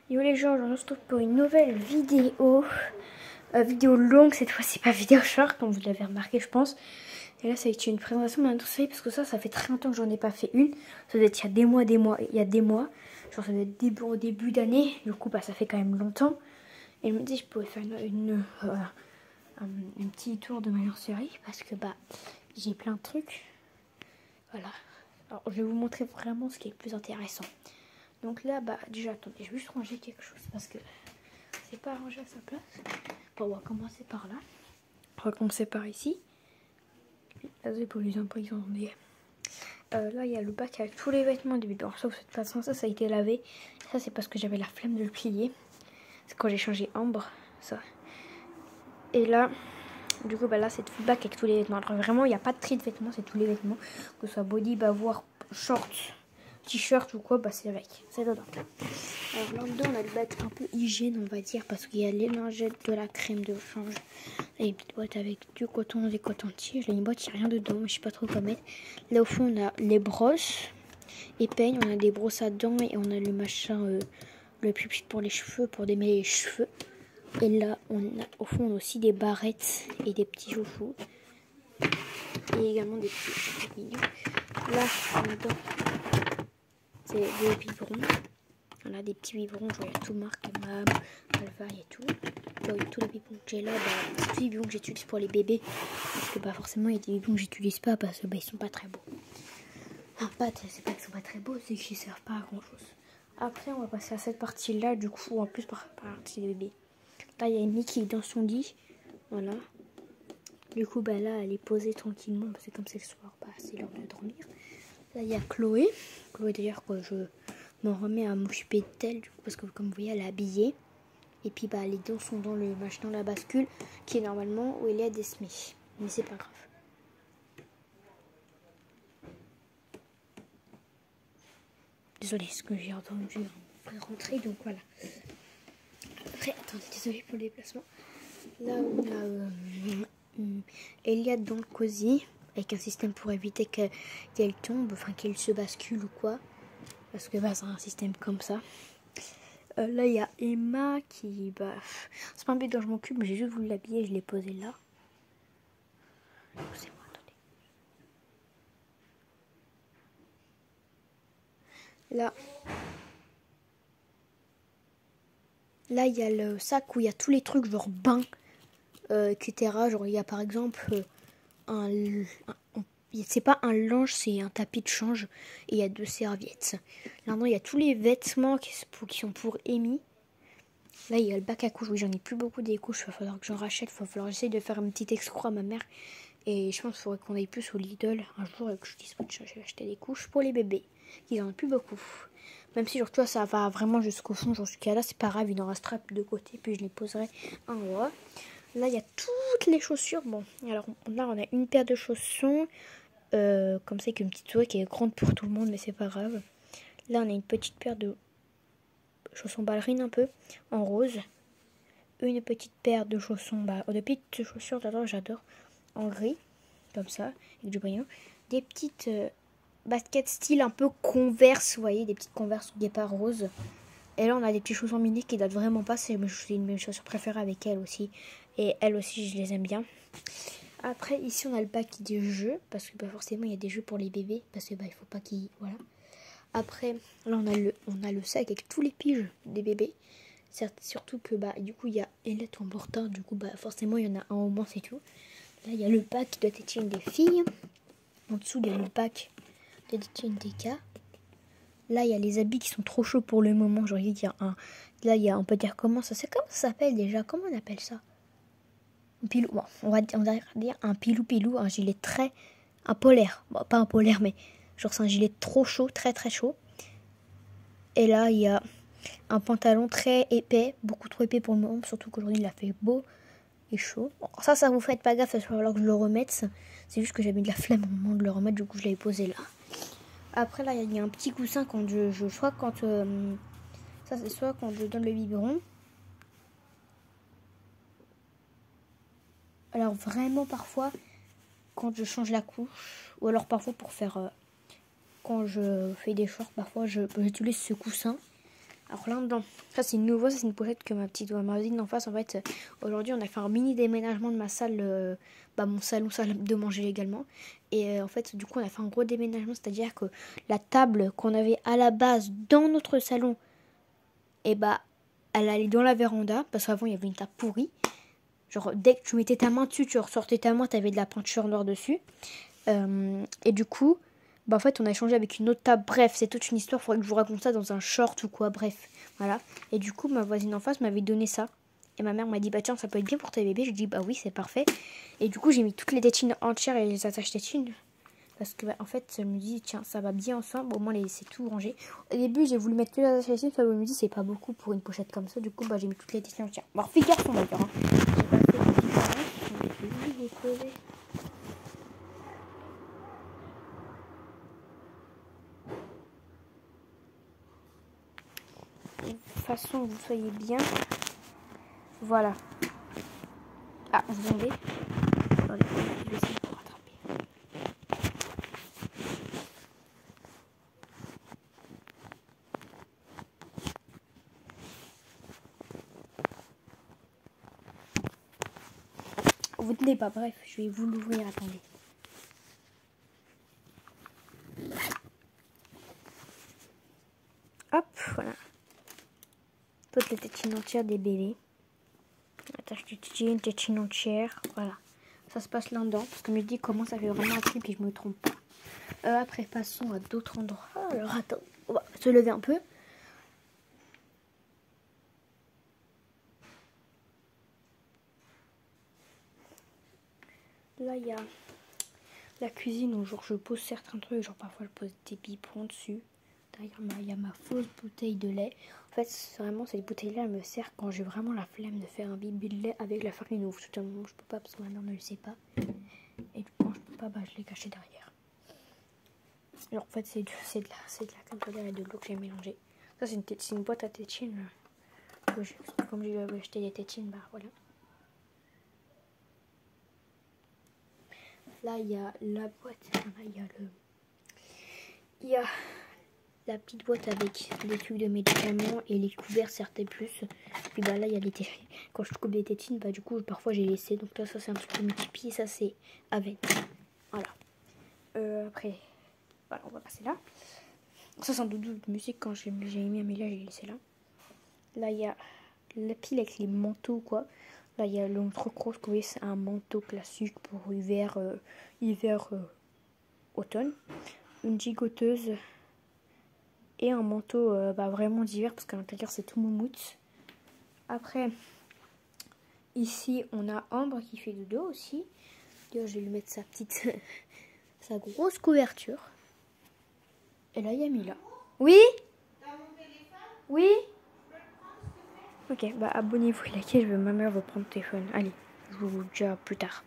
Yo les gens, je me retrouve pour une nouvelle vidéo. Vidéo longue cette fois-ci, pas vidéo short comme vous l'avez remarqué je pense. Et là ça a été une présentation d'un dossier parce que ça fait très longtemps que j'en ai pas fait une. Ça doit être il y a des mois. Genre ça doit être au début d'année. Du coup bah ça fait quand même longtemps. Et je me dis je pouvais faire un petit tour de ma série parce que bah j'ai plein de trucs. Voilà. Alors je vais vous montrer vraiment ce qui est le plus intéressant. Donc là, bah déjà, attendez, je vais juste ranger quelque chose parce que c'est pas rangé à sa place. Bon, on va commencer par là. On va commencer par ici. Là, c'est pour les impressions. Là, il y a le bac avec tous les vêtements du bébé. Alors ça, vous faites pas attention, ça a été lavé. Ça, c'est parce que j'avais la flemme de le plier. C'est quand j'ai changé ambre, ça. Et là, du coup, bah là, c'est tout le bac avec tous les vêtements. Alors vraiment, il n'y a pas de tri de vêtements, c'est tous les vêtements. Que ce soit body, bavoir, short, t-shirt ou quoi, bah c'est avec. C'est dedans. Alors là-dedans, on a le bac un peu hygiène, on va dire, parce qu'il y a les lingettes, de la crème de change. Là, il y a une petite boîte avec du coton, des cotons-tiges. Là, une boîte, il n'y a rien dedans, mais je sais pas trop quoi mettre. Là, au fond, on a les brosses, les peignes, on a des brosses à dents et on a le machin, le plus petit pour les cheveux, pour démêler les cheveux. Et là, au fond, on a aussi des barrettes et des petits chouchous. Et également des petits champignons. Là, dedans, c'est des biberons. On a des petits biberons, genre il y a tout marque, Mam, Alva et tout. Genre, il y a tous les biberons que j'ai là, bah, tous les biberons que j'utilise pour les bébés. Parce que bah, forcément, il y a des biberons que j'utilise pas parce que bah, ils sont pas très beaux. Enfin, c'est pas qu'ils sont pas très beaux, c'est qu'ils servent pas à grand chose. Après, on va passer à cette partie-là, du coup, en plus par partie des bébés. Là, il y a Amy qui est dans son lit. Voilà. Du coup, bah là, elle est posée tranquillement. C'est comme c'est le soir, bah, c'est l'heure de dormir. Là, il y a Chloé. Chloé, d'ailleurs, quoi, je m'en remets à m'occuper d'elle, du coup, parce que comme vous voyez, elle est habillée. Et puis, bah, les dents sont dans le machin, dans la bascule, qui est normalement où il y a des semis. Mais c'est pas grave. Désolée, ce que j'ai entendu rentrer, donc voilà. Après, attendez, désolée pour le déplacement. Là, on a Eliade dans le cosy, avec un système pour éviter qu'elle tombe, enfin qu'elle se bascule ou quoi. Parce que bah, c'est un système comme ça. Là, il y a Emma qui... Bah, c'est pas un bébé dont je m'occupe, mais j'ai juste voulu l'habiller, je l'ai posé là. C'est moi, attendez. Là, il y a le sac où il y a tous les trucs, genre bain, etc. Genre, il y a par exemple c'est pas un linge, c'est un tapis de change. Et il y a 2 serviettes. Là-dedans, il y a tous les vêtements qui sont pour Amy. Là, il y a le bac à couches. Oui, j'en ai plus beaucoup des couches. Il va falloir que j'en rachète. Il va falloir essayer de faire un petit escroc à ma mère. Et je pense qu'il faudrait qu'on aille plus au Lidl un jour et que je dise pas de je vais acheter des couches pour les bébés. Ils en ont plus beaucoup. Même si, genre, tu vois, ça va vraiment jusqu'au fond. Genre, jusqu'à là, c'est pas grave. Il en restera de côté. Puis je les poserai en haut. Là, il y a toutes les chaussures. Bon, alors là, on a une paire de chaussons. Comme ça, avec une petite souris qui est grande pour tout le monde, mais c'est pas grave. Là, on a une petite paire de chaussons ballerines un peu, en rose. Une petite paire de chaussons, de petites chaussures, j'adore, en gris, comme ça, avec du brillant. Des petites baskets style un peu Converse, vous voyez, des petites Converse au départ rose. Et là, on a des petits chaussons mini qui datent vraiment pas, c'est une de mes chaussures préférées avec elle aussi. Et elle aussi, je les aime bien. Après, ici, on a le bac des jeux, parce que forcément, il y a des jeux pour les bébés, parce que il faut pas qu'ils... Voilà. Après, là, on a le sac avec tous les piges des bébés. Surtout que, du coup, il y a Elette en portant, du coup, forcément, il y en a un au moins, c'est tout. Là, il y a le pack qui doit être une des filles. En dessous, il y a le pack de une des cas. Là, il y a les habits qui sont trop chauds pour le moment. Genre, il y a un... Là, il y a, on peut dire comment ça s'appelle déjà? Comment on appelle ça? Pilou, bon, on va dire un pilou, un gilet un polaire, bon, pas un polaire mais genre c'est un gilet trop chaud, très très chaud. Et là il y a un pantalon très épais, beaucoup trop épais pour le moment, surtout qu'aujourd'hui il a fait beau et chaud. Bon, ça vous faites pas gaffe, il va falloir que je le remette, c'est juste que j'avais de la flemme au moment de le remettre, du coup je l'avais posé là. Après là il y a un petit coussin quand je crois quand ça c'est soit quand je donne le biberon. Alors vraiment parfois quand je change la couche ou alors parfois pour faire quand je fais des shorts parfois j'utilise ce coussin Alors là-dedans, ça c'est nouveau, ça c'est une pochette que ma voisine d'en face, en fait, aujourd'hui on a fait un mini déménagement de ma salle, mon salon, salle de manger également. Et en fait, du coup, on a fait un gros déménagement, c'est-à-dire que la table qu'on avait à la base dans notre salon, et elle allait dans la véranda, parce qu'avant il y avait une table pourrie. Genre, dès que tu mettais ta main dessus, tu ressortais ta main, t'avais de la peinture noire dessus. Et du coup, en fait, on a échangé avec une autre table. Bref, c'est toute une histoire. Faudrait que je vous raconte ça dans un short ou quoi. Bref, voilà. Et du coup, ma voisine en face m'avait donné ça. Et ma mère m'a dit, bah tiens, ça peut être bien pour tes bébés. Je dis, bah oui, c'est parfait. Et du coup, j'ai mis toutes les tétines entières et les attaches tétines. Parce que, en fait, je me dis, tiens, ça va bien ensemble. Au moins, c'est tout rangé. Au début, j'ai voulu mettre que les attaches tétines. Je me dis, c'est pas beaucoup pour une pochette comme ça. Du coup, j'ai mis toutes les tétines entières. Bon, fille garçon d'ailleurs. Hein. J'ai pas fait de différence. De façon que vous soyez bien. Voilà. Ah, vous en avez. Attendez, je vais essayer de vous rattraper. Vous tenez pas, bref, je vais vous l'ouvrir, attendez. Hop, voilà. Toutes les tétines entières des bébés. Attache de tétine entière, voilà. Ça se passe là-dedans, parce que je me dis comment ça fait vraiment un truc, puis je me trompe pas. Après, passons à d'autres endroits. Alors, attends, on va se lever un peu. Là, il y a la cuisine où genre, je pose certains trucs, genre parfois je pose des biberons dessus. Derrière, il y a ma fausse bouteille de lait. En fait, vraiment, cette bouteille-là, elle me sert quand j'ai vraiment la flemme de faire un bibi de lait avec la farine ouf. Tout un moment, je peux pas parce que ma mère ne le sait pas. Et quand je peux pas, je l'ai caché derrière. Alors, en fait, c'est de la crème solaire et de l'eau que j'ai mélangée. Ça, c'est une boîte à tétines. Comme j'ai acheté des tétines, voilà. Là, il y a la boîte. Là, il y a la petite boîte avec les tubes de médicaments et les couverts certains plus. Puis là il y a les tétines. Quand je coupe des tétines, du coup parfois j'ai laissé. Donc là ça c'est un petit peu multiplié, ça c'est avec. Voilà. Après, voilà, on va passer là. Ça c'est un doudou de musique quand j'ai mis Amélia, j'ai laissé là. Là il y a la pile avec les manteaux quoi. Là il y a l'entrecroc, vous voyez c'est un manteau classique pour hiver, automne. Une gigoteuse. Et un manteau vraiment d'hiver parce qu'à l'intérieur c'est tout moumoute. Après, ici on a Ambre qui fait dodo aussi. D'ailleurs je vais lui mettre sa petite, sa grosse couverture. Et là il y a Mila. Oui? Oui? Ok, abonnez-vous et likez, ma mère va prendre le téléphone. Allez, je vous dis à plus tard.